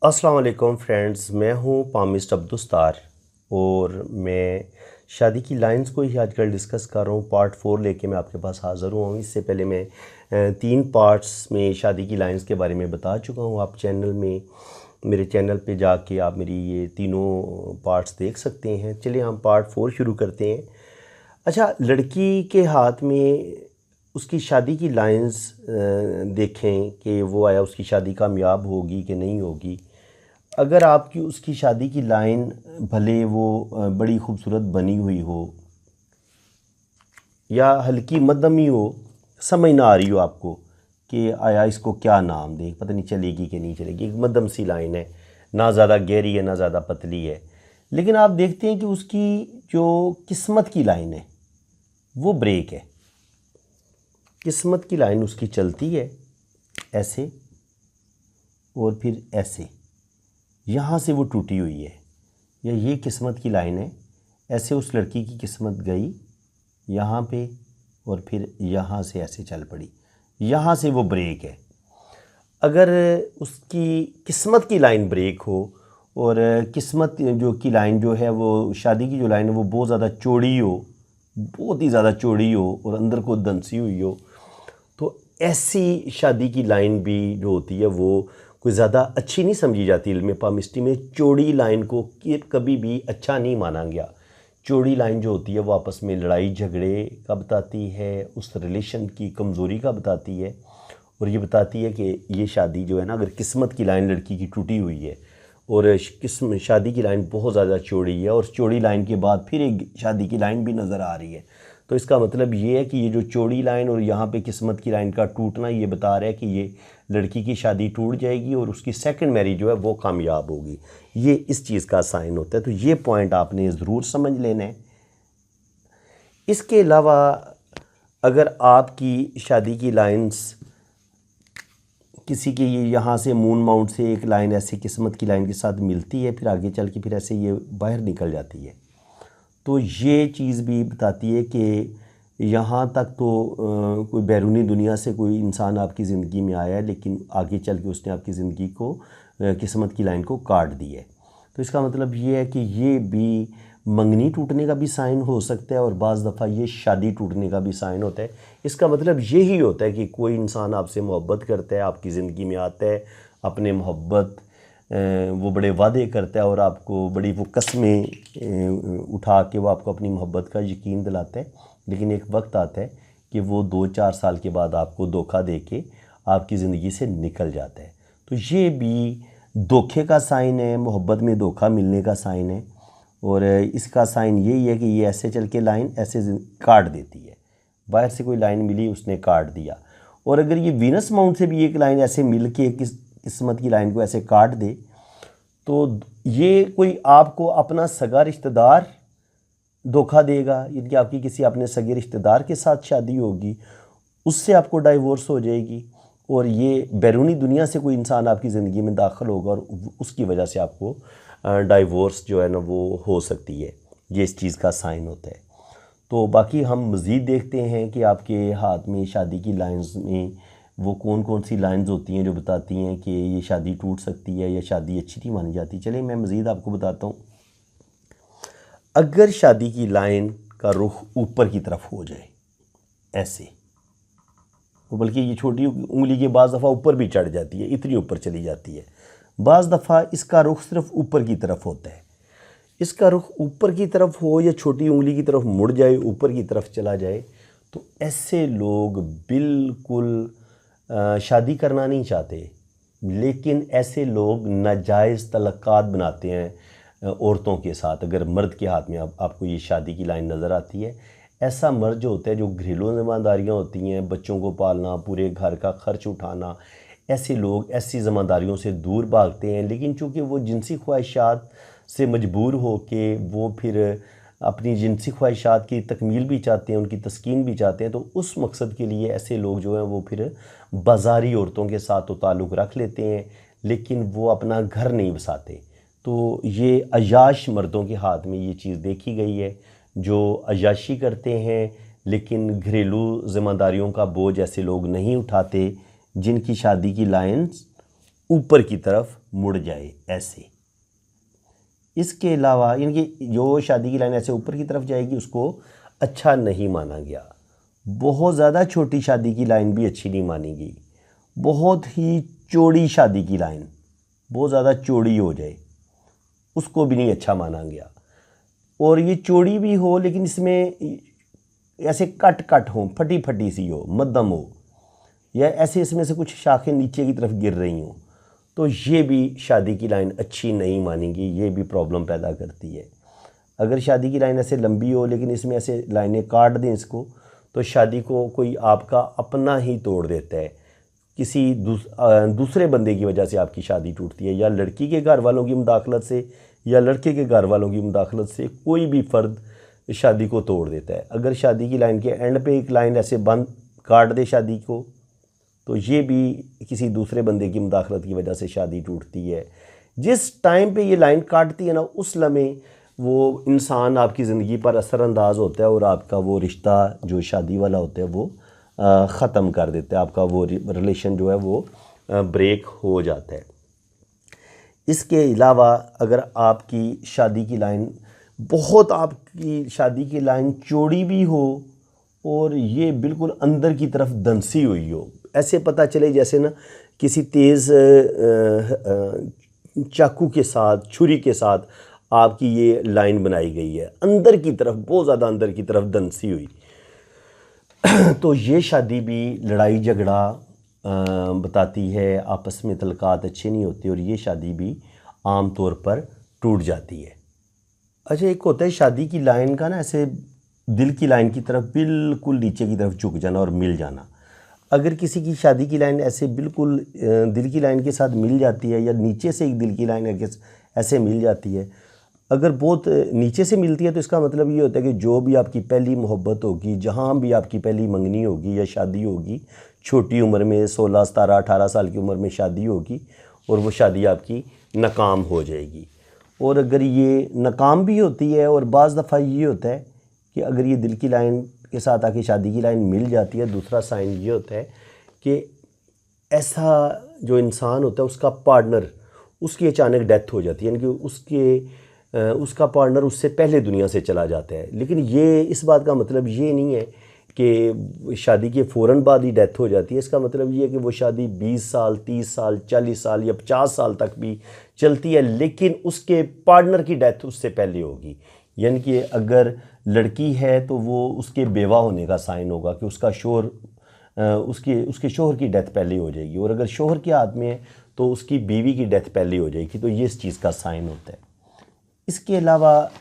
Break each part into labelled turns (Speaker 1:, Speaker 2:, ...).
Speaker 1: अस्सलाम वालेकुम फ्रेंड्स, मैं हूं पामिस्ट अब्दुस्तार और मैं शादी की लाइंस को ही आजकल डिस्कस कर रहा हूं। पार्ट 4 लेके मैं आपके पास हाज़िर हुआ हूं। इससे पहले मैं 3 पार्ट्स में शादी की लाइंस के बारे में बता चुका हूं। आप मेरे चैनल पे जाके आप मेरी ये तीनों पार्ट्स देख सकते हैं। चलिए हम पार्ट 4 शुरू करते हैं। अच्छा, लड़की के हाथ में उसकी शादी की लाइंस देखें कि वो आया उसकी शादी कामयाब होगी कि नहीं होगी। अगर आपकी उसकी शादी की लाइन भले वो बड़ी खूबसूरत बनी हुई हो या हल्की मध्यमी हो, समझ ना आ रही हो आपको कि आया इसको क्या नाम दें, पता नहीं चलेगी कि नहीं चलेगी। एक मध्यम सी लाइन है, ना ज़्यादा गहरी है ना ज़्यादा पतली है। लेकिन आप देखते हैं कि उसकी जो किस्मत की लाइन है वो ब्रेक है। किस्मत की लाइन उसकी चलती है ऐसे और फिर ऐसे, यहाँ से वो टूटी हुई है, या ये किस्मत की लाइन है। ऐसे उस लड़की की किस्मत गई यहाँ पे और फिर यहाँ से ऐसे चल पड़ी, यहाँ से वो ब्रेक है। अगर उसकी किस्मत की लाइन ब्रेक हो और किस्मत जो की लाइन जो है वो शादी की जो लाइन है वो बहुत ज़्यादा चौड़ी हो, बहुत ही ज़्यादा चौड़ी हो और अंदर को दंसी हुई हो, तो ऐसी शादी की लाइन भी जो होती है वो कोई ज़्यादा अच्छी नहीं समझी जाती। इल्म पामिस्ट्री में चौड़ी लाइन को कभी भी अच्छा नहीं माना गया। चौड़ी लाइन जो होती है वो आपस में लड़ाई झगड़े का बताती है, उस रिलेशन की कमज़ोरी का बताती है, और ये बताती है कि ये शादी जो है ना, अगर किस्मत की लाइन लड़की की टूटी हुई है और शादी की लाइन बहुत ज़्यादा चौड़ी है और चौड़ी लाइन के बाद फिर एक शादी की लाइन भी नज़र आ रही है, तो इसका मतलब ये है कि ये जो चौड़ी लाइन और यहाँ पे किस्मत की लाइन का टूटना ये बता रहा है कि ये लड़की की शादी टूट जाएगी और उसकी सेकंड मैरिज जो है वो कामयाब होगी। ये इस चीज़ का साइन होता है, तो ये पॉइंट आपने ज़रूर समझ लेना है। इसके अलावा अगर आपकी शादी की लाइंस किसी के यहाँ से मून माउंट से एक लाइन ऐसी किस्मत की लाइन के साथ मिलती है, फिर आगे चल के फिर ऐसे ये बाहर निकल जाती है, तो ये चीज़ भी बताती है कि यहाँ तक तो कोई बैरूनी दुनिया से कोई इंसान आपकी ज़िंदगी में आया है, लेकिन आगे चल के उसने आपकी ज़िंदगी को किस्मत की लाइन को काट दी है। तो इसका मतलब ये है कि ये भी मंगनी टूटने का भी साइन हो सकता है और बाज़ दफ़ा ये शादी टूटने का भी साइन होता है। इसका मतलब यही होता है कि कोई इंसान आपसे मोहब्बत करता है, आपकी ज़िंदगी में आता है, अपने मोहब्बत वो बड़े वादे करता है और आपको बड़ी वो कस्में उठा के वो आपको अपनी मोहब्बत का यकीन दिलाता है, लेकिन एक वक्त आता है कि वो 2-4 साल के बाद आपको धोखा दे के आपकी ज़िंदगी से निकल जाता है। तो ये भी धोखे का साइन है, मोहब्बत में धोखा मिलने का साइन है, और इसका साइन यही है कि ये ऐसे चल के लाइन ऐसे काट देती है। बाहर से कोई लाइन मिली, उसने काट दिया। और अगर ये वीनस माउंट से भी एक लाइन ऐसे मिल के किस्मत की लाइन को ऐसे काट दे, तो ये कोई आपको अपना सगा रिश्तेदार धोखा देगा, यानी आपकी किसी अपने सगे रिश्तेदार के साथ शादी होगी, उससे आपको डाइवोर्स हो जाएगी, और ये बैरूनी दुनिया से कोई इंसान आपकी ज़िंदगी में दाखिल होगा और उसकी वजह से आपको डाइवोर्स जो है ना वो हो सकती है। ये इस चीज़ का साइन होता है। तो बाकी हम मज़ीद देखते हैं कि आपके हाथ में शादी की लाइंस में वो कौन कौन सी लाइंस होती हैं जो बताती हैं कि ये शादी टूट सकती है या शादी अच्छी नहीं मानी जाती। चलिए मैं मज़ीद आपको बताता हूँ। अगर शादी की लाइन का रुख ऊपर की तरफ हो जाए ऐसे, बल्कि ये छोटी उंगली के बाज़ दफ़ा ऊपर भी चढ़ जाती है, इतनी ऊपर चली जाती है, बाज़ दफ़ा इसका रुख सिर्फ ऊपर की तरफ होता है। इसका रुख ऊपर की तरफ हो या छोटी उंगली की तरफ मुड़ जाए, ऊपर की तरफ चला जाए, तो ऐसे लोग बिल्कुल शादी करना नहीं चाहते, लेकिन ऐसे लोग नाजायज़ तल्लुकात बनाते हैं औरतों के साथ। अगर मर्द के हाथ में आपको ये शादी की लाइन नज़र आती है, ऐसा मर्द जो होता है जो घरेलू ज़िम्मेदारियाँ होती हैं, बच्चों को पालना, पूरे घर का खर्च उठाना, ऐसे लोग ऐसी ज़िम्मेदारियों से दूर भागते हैं। लेकिन चूँकि वो जिनसी ख्वाहिशात से मजबूर हो के वो फिर अपनी जिनसी ख्वाहिशात की तकमील भी चाहते हैं, उनकी तस्कीन भी चाहते हैं, तो उस मकसद के लिए ऐसे लोग जो हैं वो फिर बाज़ारी औरतों के साथ तो ताल्लुक़ रख लेते हैं, लेकिन वो अपना घर नहीं बसाते। तो ये अयाश मर्दों के हाथ में ये चीज़ देखी गई है, जो अयाशी करते हैं लेकिन घरेलू ज़िम्मेदारियों का बोझ ऐसे लोग नहीं उठाते जिनकी शादी की लाइन्स ऊपर की तरफ मुड़ जाए ऐसे। इसके अलावा यानी कि जो शादी की लाइन ऐसे ऊपर की तरफ जाएगी उसको अच्छा नहीं माना गया। बहुत ज़्यादा छोटी शादी की लाइन भी अच्छी नहीं मानी गई। बहुत ही चौड़ी शादी की लाइन, बहुत ज़्यादा चौड़ी हो जाए, उसको भी नहीं अच्छा माना गया। और ये चौड़ी भी हो लेकिन इसमें ऐसे कट कट हो, फटी फटी सी हो, मध्यम हो, या ऐसे इसमें से कुछ शाखें नीचे की तरफ गिर रही हों, तो ये भी शादी की लाइन अच्छी नहीं मानेगी, ये भी प्रॉब्लम पैदा करती है। अगर शादी की लाइन ऐसे लंबी हो लेकिन इसमें ऐसे लाइनें काट दें इसको, तो शादी को कोई आपका अपना ही तोड़ देता है। किसी दूसरे बंदे की वजह से आपकी शादी टूटती है, या लड़की के घर वालों की मुदाखलत से या लड़के के घर वालों की मुदाखलत से कोई भी फ़र्द शादी को तोड़ देता है। अगर शादी की लाइन के एंड पे एक लाइन ऐसे बंद काट दे शादी को, तो ये भी किसी दूसरे बंदे की मुदाखलत की वजह से शादी टूटती है। जिस टाइम पे ये लाइन काटती है ना, उस लम्हे वो इंसान आपकी ज़िंदगी पर असरअंदाज होता है और आपका वो रिश्ता जो शादी वाला होता है वो ख़त्म कर देता है, आपका वो रिलेशन जो है वो ब्रेक हो जाता है। इसके अलावा अगर आपकी शादी की लाइन आपकी शादी की लाइन चौड़ी भी हो और ये बिल्कुल अंदर की तरफ दंसी हुई हो, ऐसे पता चले जैसे ना किसी तेज़ चाकू के साथ, छुरी के साथ आपकी ये लाइन बनाई गई है, अंदर की तरफ, बहुत ज़्यादा अंदर की तरफ दंसी हुई, तो ये शादी भी लड़ाई झगड़ा बताती है, आपस में तलकात अच्छे नहीं होते और ये शादी भी आम तौर पर टूट जाती है। अच्छा, एक होता है शादी की लाइन का ना ऐसे दिल की लाइन की तरफ बिल्कुल नीचे की तरफ झुक जाना और मिल जाना। अगर किसी की शादी की लाइन ऐसे बिल्कुल दिल की लाइन के साथ मिल जाती है, या नीचे से एक दिल की लाइन ऐसे मिल जाती है, अगर बहुत नीचे से मिलती है तो इसका मतलब ये होता है कि जो भी आपकी पहली मोहब्बत होगी, जहाँ भी आपकी पहली मंगनी होगी या शादी होगी, छोटी उम्र में 16, 17, 18 साल की उम्र में शादी होगी और वो शादी आपकी नाकाम हो जाएगी। और अगर ये नाकाम भी होती है, और बाज़ दफ़ा ये होता है कि अगर ये दिल की लाइन के साथ आके शादी की लाइन मिल जाती है, दूसरा साइन ये होता है कि ऐसा जो इंसान होता है उसका पार्टनर, उसकी अचानक डेथ हो जाती है, यानी कि उसका पार्टनर उससे पहले दुनिया से चला जाता है। लेकिन ये इस बात का मतलब ये नहीं है कि शादी के फ़ौरन बाद ही डेथ हो जाती है। इसका मतलब ये है कि वो शादी 20 साल, 30 साल, 40 साल या 50 साल तक भी चलती है, लेकिन उसके पार्टनर की डेथ उससे पहले होगी। यानी कि अगर लड़की है तो वो उसके बेवा होने का साइन होगा कि उसका शोहर उसके शोहर की डेथ पहले हो जाएगी, और अगर शोहर के हाथ में है तो उसकी बीवी की डेथ पहले हो जाएगी। तो ये इस चीज़ का साइन होता है। इसके अलावा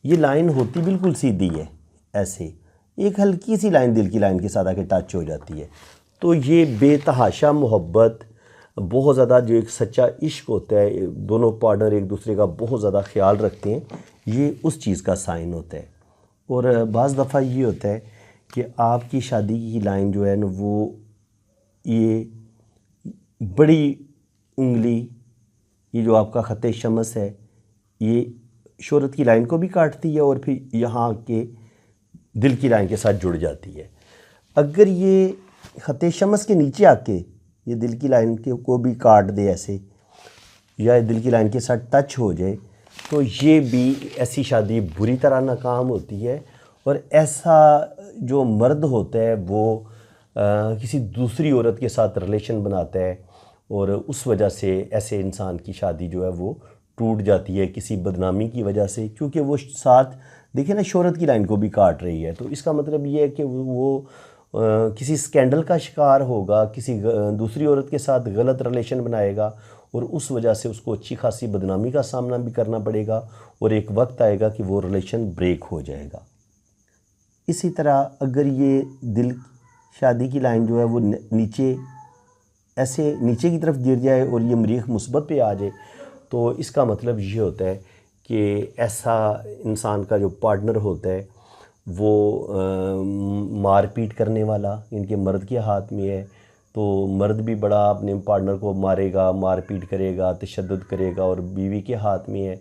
Speaker 1: ये लाइन होती बिल्कुल सीधी है, ऐसे एक हल्की सी लाइन दिल की लाइन के साथ आके टच हो जाती है, तो ये बेतहाशा मोहब्बत, बहुत ज़्यादा जो एक सच्चा इश्क होता है, दोनों पार्टनर एक दूसरे का बहुत ज़्यादा ख्याल रखते हैं, ये उस चीज़ का साइन होता है। और बाज़ दफ़ा ये होता है कि आपकी शादी की लाइन जो है ना, वो ये बड़ी उंगली, ये जो आपका ख़त शमस है, ये शोहरत की लाइन को भी काटती है और फिर यहाँ के दिल की लाइन के साथ जुड़ जाती है। अगर ये ख़त शमस के नीचे आके ये दिल की लाइन को भी काट दे ऐसे, या दिल की लाइन के साथ टच हो जाए, तो ये भी ऐसी शादी बुरी तरह नाकाम होती है। और ऐसा जो मर्द होता है वो किसी दूसरी औरत के साथ रिलेशन बनाता है, और उस वजह से ऐसे इंसान की शादी जो है वो टूट जाती है किसी बदनामी की वजह से, क्योंकि वो साथ देखिए ना शोहरत की लाइन को भी काट रही है। तो इसका मतलब ये है कि वो किसी स्कैंडल का शिकार होगा, किसी दूसरी औरत के साथ गलत रिलेशन बनाएगा, और उस वजह से उसको अच्छी खासी बदनामी का सामना भी करना पड़ेगा, और एक वक्त आएगा कि वो रिलेशन ब्रेक हो जाएगा। इसी तरह अगर ये दिल शादी की लाइन जो है वो नीचे ऐसे नीचे की तरफ गिर जाए और ये मरीख मुस्बत पे आ जाए, तो इसका मतलब ये होता है कि ऐसा इंसान का जो पार्टनर होता है वो मार पीट करने वाला इनके मर्द के हाथ में है। तो मर्द भी बड़ा अपने पार्टनर को मारेगा, मार पीट करेगा, तशद्दुद करेगा, और बीवी के हाथ में है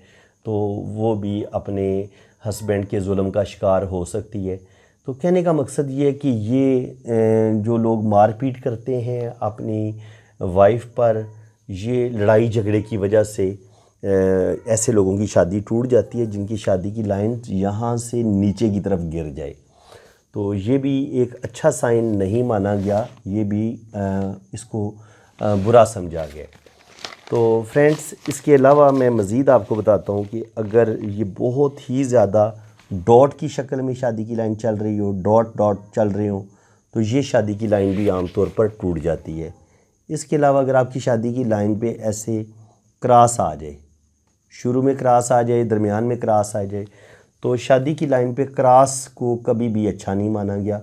Speaker 1: तो वो भी अपने हस्बैंड के जुल्म का शिकार हो सकती है। तो कहने का मकसद ये है कि ये जो लोग मार पीट करते हैं अपनी वाइफ पर, ये लड़ाई झगड़े की वजह से ऐसे लोगों की शादी टूट जाती है जिनकी शादी की लाइन यहाँ से नीचे की तरफ गिर जाए। तो ये भी एक अच्छा साइन नहीं माना गया, ये भी इसको बुरा समझा गया। तो फ्रेंड्स, इसके अलावा मैं मज़ीद आपको बताता हूँ कि अगर ये बहुत ही ज़्यादा डॉट की शक्ल में शादी की लाइन चल रही हो, डॉट डॉट चल रहे हो, तो ये शादी की लाइन भी आमतौर पर टूट जाती है। इसके अलावा अगर आपकी शादी की लाइन पे ऐसे क्रॉस आ जाए, शुरू में क्रॉस आ जाए, दरमियान में क्रॉस आ जाए, तो शादी की लाइन पे क्रॉस को कभी भी अच्छा नहीं माना गया।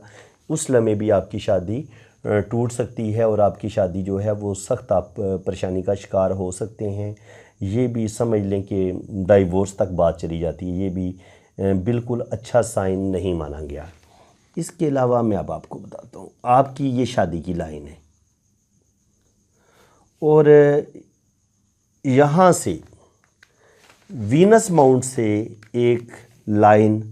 Speaker 1: उस लम्हे भी आपकी शादी टूट सकती है और आपकी शादी जो है वो सख्त आप परेशानी का शिकार हो सकते हैं। ये भी समझ लें कि डाइवोर्स तक बात चली जाती है, ये भी बिल्कुल अच्छा साइन नहीं माना गया। इसके अलावा मैं अब आपको बताता हूँ, आपकी ये शादी की लाइन है और यहाँ से वीनस माउंट से एक लाइन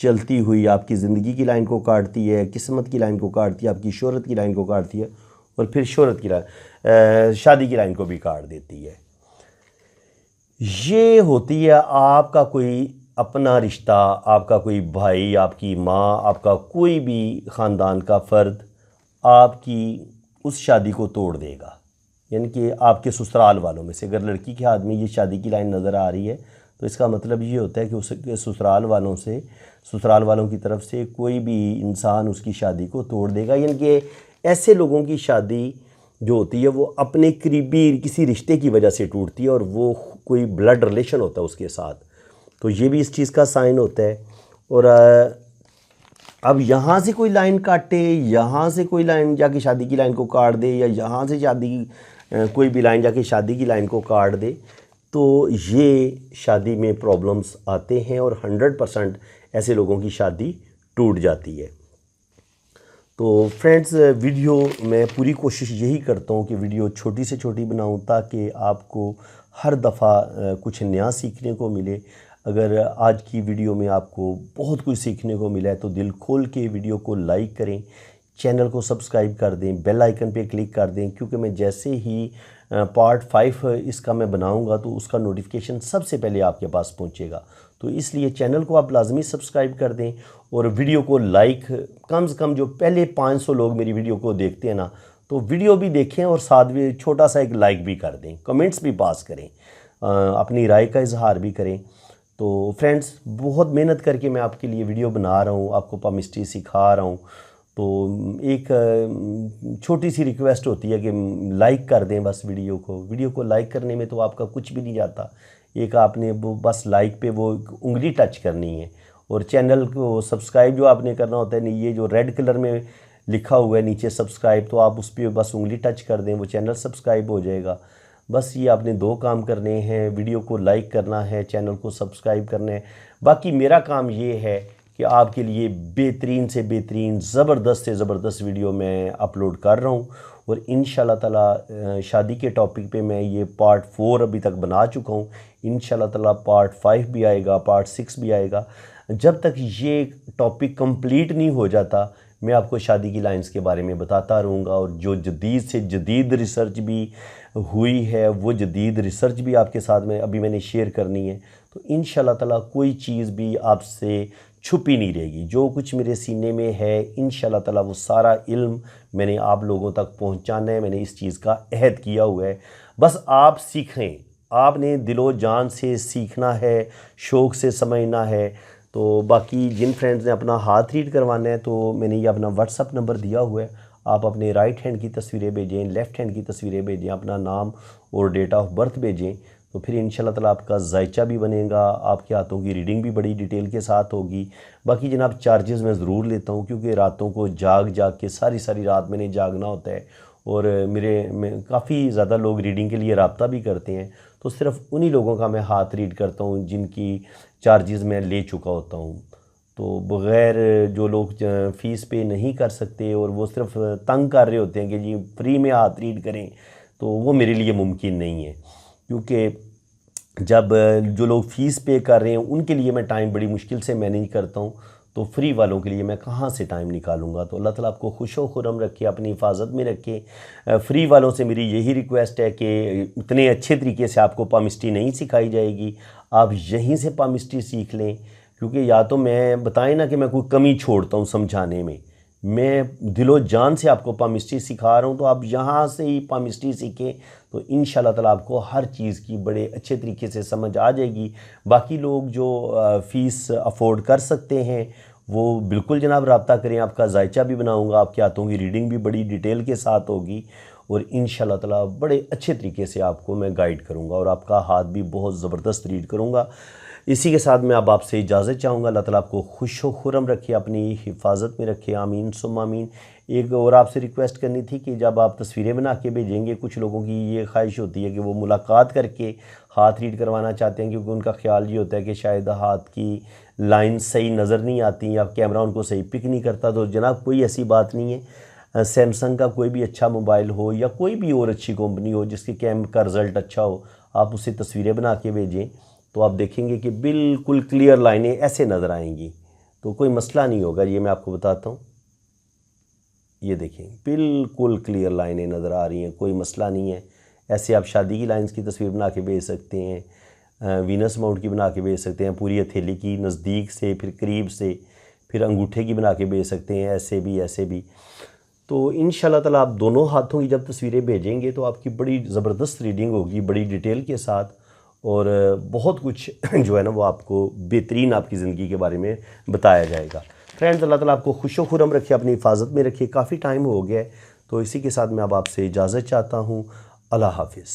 Speaker 1: चलती हुई आपकी ज़िंदगी की लाइन को काटती है, किस्मत की लाइन को काटती है, आपकी शोहरत की लाइन को काटती है और फिर शोहरत की लाइन शादी की लाइन को भी काट देती है। ये होती है आपका कोई अपना रिश्ता, आपका कोई भाई, आपकी माँ, आपका कोई भी ख़ानदान का फ़र्द आपकी उस शादी को तोड़ देगा। यानी कि आपके ससुराल वालों में से अगर लड़की के हाथ में ये शादी की लाइन नज़र आ रही है तो इसका मतलब ये होता है कि उसके ससुराल वालों की तरफ से कोई भी इंसान उसकी शादी को तोड़ देगा। यानी कि ऐसे लोगों की शादी जो होती है वो अपने करीबी किसी रिश्ते की वजह से टूटती है और वो कोई ब्लड रिलेशन होता है उसके साथ, तो ये भी इस चीज़ का साइन होता है। और अब यहाँ से कोई लाइन काटे, यहाँ से कोई लाइन जाके शादी की लाइन को काट दे, या यहाँ से कोई भी लाइन जाके शादी की लाइन को काट दे, तो ये शादी में प्रॉब्लम्स आते हैं और 100% ऐसे लोगों की शादी टूट जाती है। तो फ्रेंड्स, वीडियो मैं पूरी कोशिश यही करता हूँ कि वीडियो छोटी से छोटी बनाऊँ ताकि आपको हर दफ़ा कुछ नया सीखने को मिले। अगर आज की वीडियो में आपको बहुत कुछ सीखने को मिला है तो दिल खोल के वीडियो को लाइक करें, चैनल को सब्सक्राइब कर दें, बेल आइकन पे क्लिक कर दें, क्योंकि मैं जैसे ही पार्ट 5 इसका मैं बनाऊंगा तो उसका नोटिफिकेशन सबसे पहले आपके पास पहुंचेगा। तो इसलिए चैनल को आप लाजमी सब्सक्राइब कर दें और वीडियो को लाइक, कम से कम जो पहले 500 लोग मेरी वीडियो को देखते हैं ना, तो वीडियो भी देखें और साथ में छोटा सा एक लाइक भी कर दें, कमेंट्स भी पास करें, अपनी राय का इजहार भी करें। तो फ्रेंड्स, बहुत मेहनत करके मैं आपके लिए वीडियो बना रहा हूँ, आपको पामिस्ट्री सिखा रहा हूँ, तो एक छोटी सी रिक्वेस्ट होती है कि लाइक कर दें बस वीडियो को लाइक करने में तो आपका कुछ भी नहीं जाता। एक आपने वो बस लाइक पे वो उंगली टच करनी है और चैनल को सब्सक्राइब जो आपने करना होता है, नहीं, ये जो रेड कलर में लिखा हुआ है नीचे सब्सक्राइब, तो आप उस पर बस उंगली टच कर दें, वो चैनल सब्सक्राइब हो जाएगा। बस ये आपने 2 काम करने हैं, वीडियो को लाइक करना है, चैनल को सब्सक्राइब करना है। बाकी मेरा काम ये है कि आपके लिए बेहतरीन से बेहतरीन, ज़बरदस्त से ज़बरदस्त वीडियो मैं अपलोड कर रहा हूँ और इंशाल्लाह ताला शादी के टॉपिक पे मैं ये पार्ट 4 अभी तक बना चुका हूँ। इंशाल्लाह ताला पार्ट 5 भी आएगा, पार्ट 6 भी आएगा। जब तक ये टॉपिक कंप्लीट नहीं हो जाता मैं आपको शादी की लाइंस के बारे में बताता रहूँगा और जो जदीद से जदीद रिसर्च भी हुई है वो जदीद रिसर्च भी आपके साथ में अभी मैंने शेयर करनी है। तो इंशाल्लाह ताला कोई चीज़ भी आपसे छुपी नहीं रहेगी, जो कुछ मेरे सीने में है इंशाल्लाह ताला वो सारा इल्म मैंने आप लोगों तक पहुंचाना है। मैंने इस चीज़ का अहद किया हुआ है, बस आप सीखें, आपने दिलो जान से सीखना है, शौक़ से समझना है। तो बाकी जिन फ्रेंड्स ने अपना हाथ रीड करवाना है तो मैंने ये अपना व्हाट्सअप नंबर दिया हुआ है, आप अपने राइट हैंड की तस्वीरें भेजें, लेफ़्ट हैंड की तस्वीरें भेजें, अपना नाम और डेट ऑफ बर्थ भेजें, तो फिर इंशाल्लाह ताला आपका जायचा भी बनेगा, आपके हाथों की रीडिंग भी बड़ी डिटेल के साथ होगी। बाकी जनाब, चार्जेस मैं ज़रूर लेता हूँ क्योंकि रातों को जाग के सारी रात मैंने जागना होता है और में काफ़ी ज़्यादा लोग रीडिंग के लिए रब्ता भी करते हैं, तो सिर्फ उन्हीं लोगों का मैं हाथ रीड करता हूँ जिनकी चार्जेस मैं ले चुका होता हूँ। तो बग़ैर जो लोग फ़ीस पे नहीं कर सकते और वो सिर्फ तंग कर रहे होते हैं कि जी फ्री में हाथ रीड करें, तो वो मेरे लिए मुमकिन नहीं है, क्योंकि जब जो लोग फ़ीस पे कर रहे हैं उनके लिए मैं टाइम बड़ी मुश्किल से मैनेज करता हूँ। तो फ्री वालों के लिए मैं कहाँ से टाइम निकालूंगा। तो अल्लाह ताला आपको खुशो खुरम रखे, अपनी हिफाजत में रखे। फ्री वालों से मेरी यही रिक्वेस्ट है कि इतने अच्छे तरीके से आपको पामिस्ट्री नहीं सिखाई जाएगी, आप यहीं से पामिस्ट्री सीख लें। क्योंकि या तो मैं बताएं ना कि मैं कोई कमी छोड़ता हूँ समझाने में, मैं दिलो जान से आपको पामिस्ट्री सिखा रहा हूँ, तो आप यहाँ से ही पामिस्ट्री सीखें तो इंशाल्लाह ताला आपको हर चीज़ की बड़े अच्छे तरीके से समझ आ जाएगी। बाकी लोग जो फ़ीस अफोर्ड कर सकते हैं वो बिल्कुल जनाब रब्ता करें, आपका जायचा भी बनाऊँगा, आपके हाथों की रीडिंग भी बड़ी डिटेल के साथ होगी और इंशाल्लाह ताला बड़े अच्छे तरीके से आपको मैं गाइड करूँगा और आपका हाथ भी बहुत ज़बरदस्त रीड करूँगा। इसी के साथ मैं अब आपसे इजाज़त चाहूँगा। अल्लाह ताला आपको खुश व खुरम रखे, अपनी हिफाजत में रखे, आमीन सुम्मा आमीन। एक और आपसे रिक्वेस्ट करनी थी कि जब आप तस्वीरें बना के भेजेंगे, कुछ लोगों की ये ख्वाहिश होती है कि वो मुलाकात करके हाथ रीड करवाना चाहते हैं, क्योंकि उनका ख्याल ये होता है कि शायद हाथ की लाइन सही नज़र नहीं आती या कैमरा उनको सही पिक नहीं करता। तो जनाब कोई ऐसी बात नहीं है, सैमसंग का कोई भी अच्छा मोबाइल हो या कोई भी और अच्छी कंपनी हो जिसके कैम का रिज़ल्ट अच्छा हो, आप उससे तस्वीरें बना के भेजें तो आप देखेंगे कि बिल्कुल क्लियर लाइनें ऐसे नज़र आएंगी, तो कोई मसला नहीं होगा। ये मैं आपको बताता हूँ, ये देखें बिल्कुल क्लियर लाइनें नज़र आ रही हैं, कोई मसला नहीं है। ऐसे आप शादी की लाइंस की तस्वीर बना के भेज सकते हैं, वीनस माउंट की बना के भेज सकते हैं, पूरी हथेली की नज़दीक से, फिर करीब से, फिर अंगूठे की बना के भेज सकते हैं, ऐसे भी ऐसे भी। तो इंशाल्लाह ताला आप दोनों हाथों की जब तस्वीरें भेजेंगे तो आपकी बड़ी ज़बरदस्त रीडिंग होगी, बड़ी डिटेल के साथ, और बहुत कुछ जो है ना वो आपको बेहतरीन आपकी ज़िंदगी के बारे में बताया जाएगा। फ्रेंड्स, अल्लाह ताला आपको खुशो खुरम रखे, अपनी हिफाजत में रखे। काफ़ी टाइम हो गया है, तो इसी के साथ मैं अब आपसे इजाज़त चाहता हूँ। अल्लाह हाफिज़।